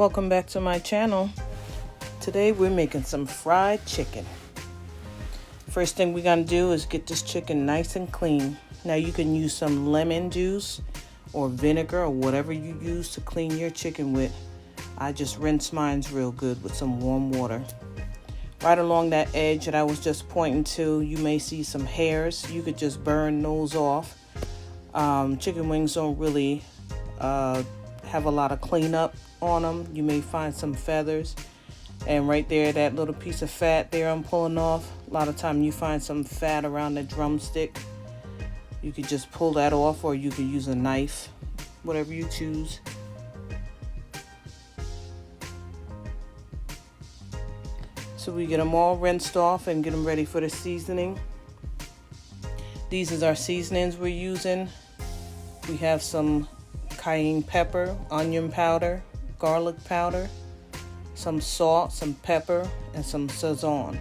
Welcome back to my channel. Today we're making some fried chicken. First thing we're going to do is get this chicken nice and clean. Now you can use some lemon juice or vinegar or whatever you use to clean your chicken with. I just rinse mine real good with some warm water. Right along that edge that I was just pointing to, you may see some hairs. You could just burn those off. Chicken wings don't really have a lot of cleanup on them. You may find some feathers, and right there, that little piece of fat there I'm pulling off, a lot of time you find some fat around the drumstick. You could just pull that off, or you could use a knife, whatever you choose. So we get them all rinsed off and get them ready for the seasoning. These is our seasonings we're using. We have some cayenne pepper, onion powder, garlic powder, some salt, some pepper, and some Sazon.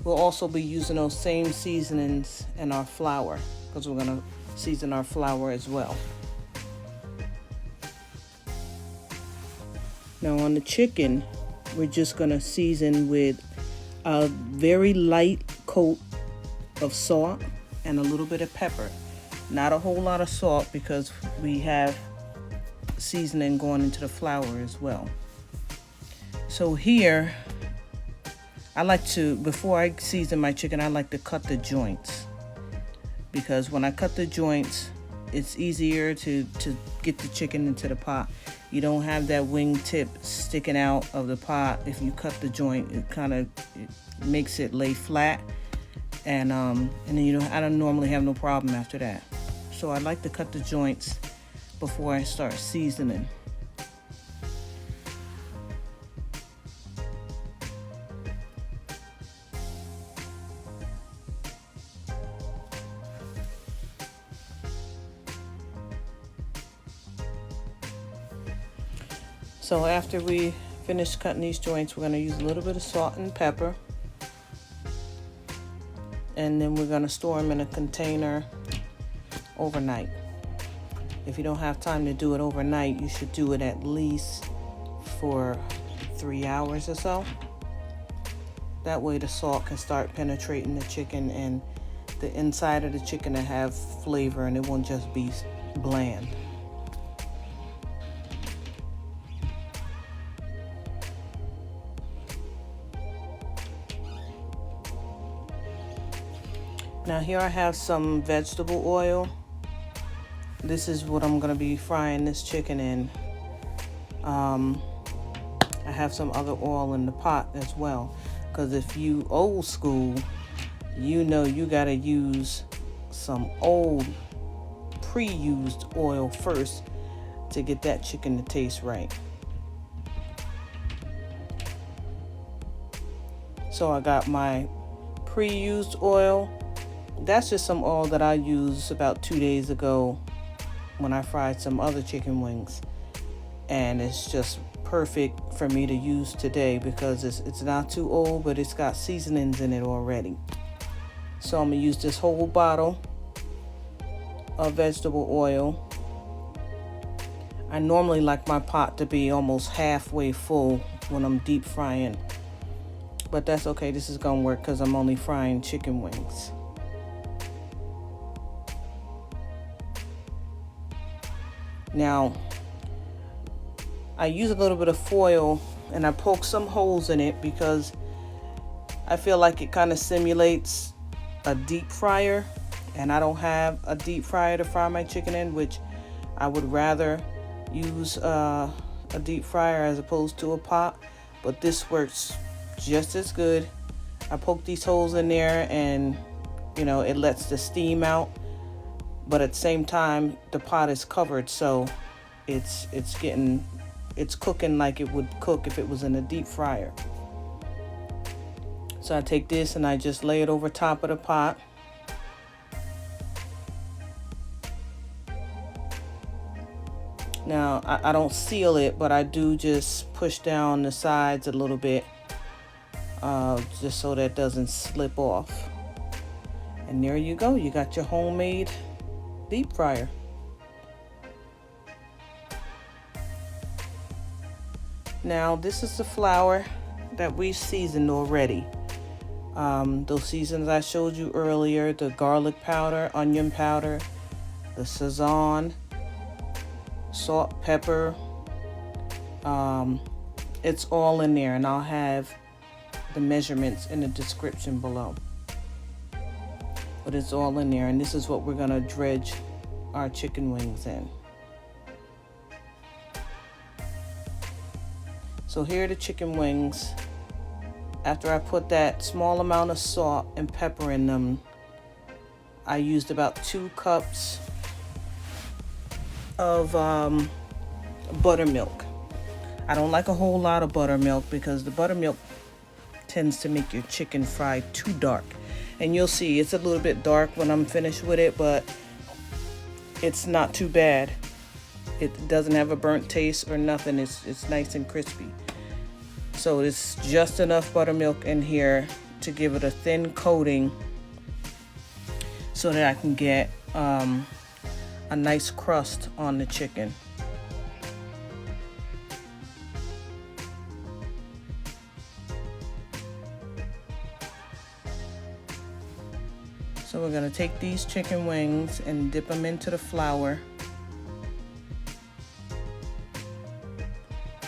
We'll also be using those same seasonings in our flour, because we're going to season our flour as well. Now on the chicken, we're just going to season with a very light coat of salt and a little bit of pepper. Not a whole lot of salt because we have seasoning going into the flour as well. So here, I like to, before I season my chicken, I like to cut the joints, because when I cut the joints, it's easier to get the chicken into the pot. You don't have that wing tip sticking out of the pot. If you cut the joint, it makes it lay flat, and then I don't normally have no problem after that. So I like to cut the joints before I start seasoning. So after we finish cutting these joints, we're going to use a little bit of salt and pepper. And then we're going to store them in a container overnight. If you don't have time to do it overnight, you should do it at least for 3 hours or so. That way the salt can start penetrating the chicken and the inside of the chicken to have flavor, and it won't just be bland. Now here I have some vegetable oil. This is what I'm going to be frying this chicken in. I have some other oil in the pot as well, because if you old school, you know you got to use some old pre-used oil first to get that chicken to taste right. So I got my pre-used oil. That's just some oil that I used about 2 days ago when I fried some other chicken wings, and it's just perfect for me to use today because it's not too old, but it's got seasonings in it already. So I'm gonna use this whole bottle of vegetable oil. I normally like my pot to be almost halfway full when I'm deep frying, but that's okay. This is gonna work because I'm only frying chicken wings. Now, I use a little bit of foil and I poke some holes in it because I feel like it kind of simulates a deep fryer, and I don't have a deep fryer to fry my chicken in, which I would rather use a deep fryer as opposed to a pot, but this works just as good. I poke these holes in there, and it lets the steam out, but at the same time the pot is covered, so it's cooking like it would cook if it was in a deep fryer. So I take this and I just lay it over top of the pot. Now I don't seal it, but I do just push down the sides a little bit, just so that it doesn't slip off. And there you go, you got your homemade deep fryer. Now this is the flour that we seasoned already. Those seasons I showed you earlier, the garlic powder, onion powder, the Sazon, salt, pepper, it's all in there, and I'll have the measurements in the description below. But it's all in there, and this is what we're gonna dredge our chicken wings in. So here are the chicken wings. After I put that small amount of salt and pepper in them, I used about 2 cups of buttermilk. I don't like a whole lot of buttermilk because the buttermilk tends to make your chicken fry too dark. And you'll see it's a little bit dark when I'm finished with it, but it's not too bad. It doesn't have a burnt taste or nothing. It's nice and crispy. So it's just enough buttermilk in here to give it a thin coating so that I can get a nice crust on the chicken. So we're gonna take these chicken wings and dip them into the flour.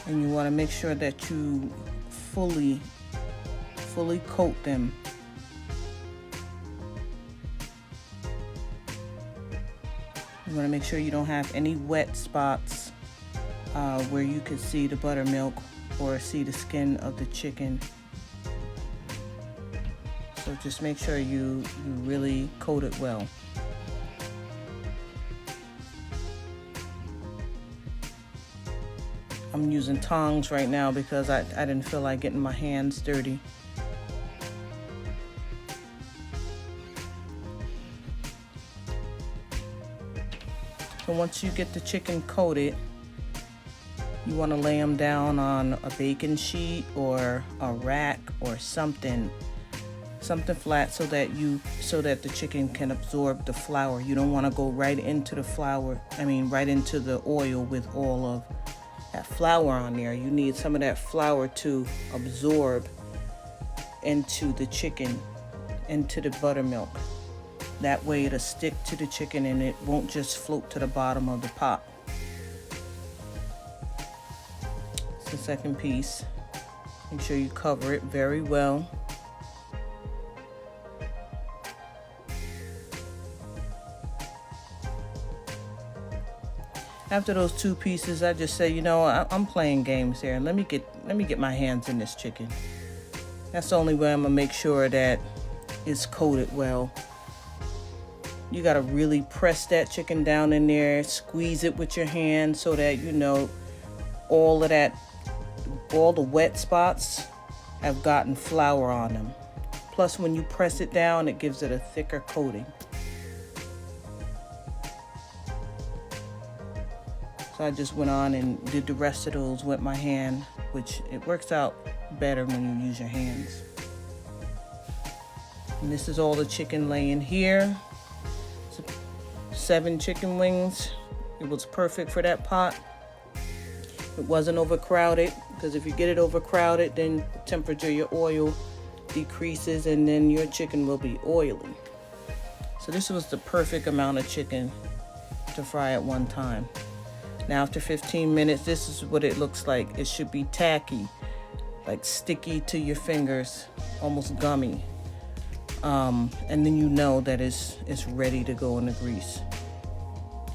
And you wanna make sure that you fully coat them. You wanna make sure you don't have any wet spots where you could see the buttermilk or see the skin of the chicken. So just make sure you really coat it well. I'm using tongs right now because I didn't feel like getting my hands dirty. So once you get the chicken coated, you want to lay them down on a baking sheet or a rack or something flat so that the chicken can absorb the flour. You don't want to go right into the right into the oil with all of that flour on there. You need some of that flour to absorb into the chicken, into the buttermilk. That way it'll stick to the chicken and it won't just float to the bottom of the pot. It's the second piece. Make sure you cover it very well. After those 2 pieces, I just say, you know, I'm playing games here. Let me get my hands in this chicken. That's the only way I'm gonna make sure that it's coated well. You gotta really press that chicken down in there, squeeze it with your hand so that you know all the wet spots have gotten flour on them. Plus, when you press it down, it gives it a thicker coating. So I just went on and did the rest of those with my hand, which it works out better when you use your hands. And this is all the chicken laying here. 7 chicken wings. It was perfect for that pot. It wasn't overcrowded, because if you get it overcrowded, then the temperature of your oil decreases and then your chicken will be oily. So this was the perfect amount of chicken to fry at one time. Now after 15 minutes, this is what it looks like. It should be tacky, like sticky to your fingers, almost gummy. And then you know that it's ready to go in the grease.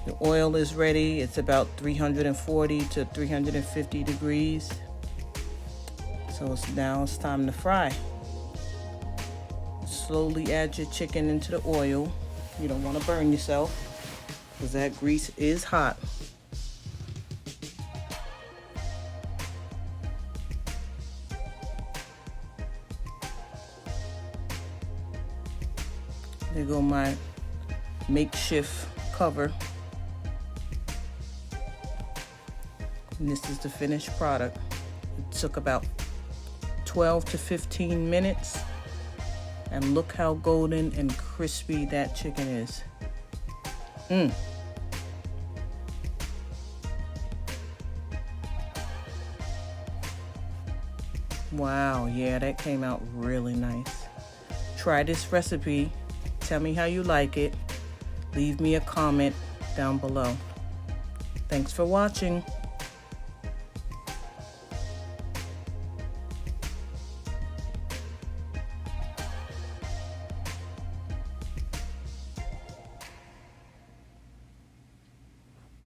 The oil is ready. It's about 340 to 350 degrees. So now it's time to fry. Slowly add your chicken into the oil. You don't want to burn yourself because that grease is hot. There go my makeshift cover. And this is the finished product. It took about 12 to 15 minutes. And look how golden and crispy that chicken is. Wow, yeah, that came out really nice. Try this recipe. Tell me how you like it. Leave me a comment down below. Thanks for watching.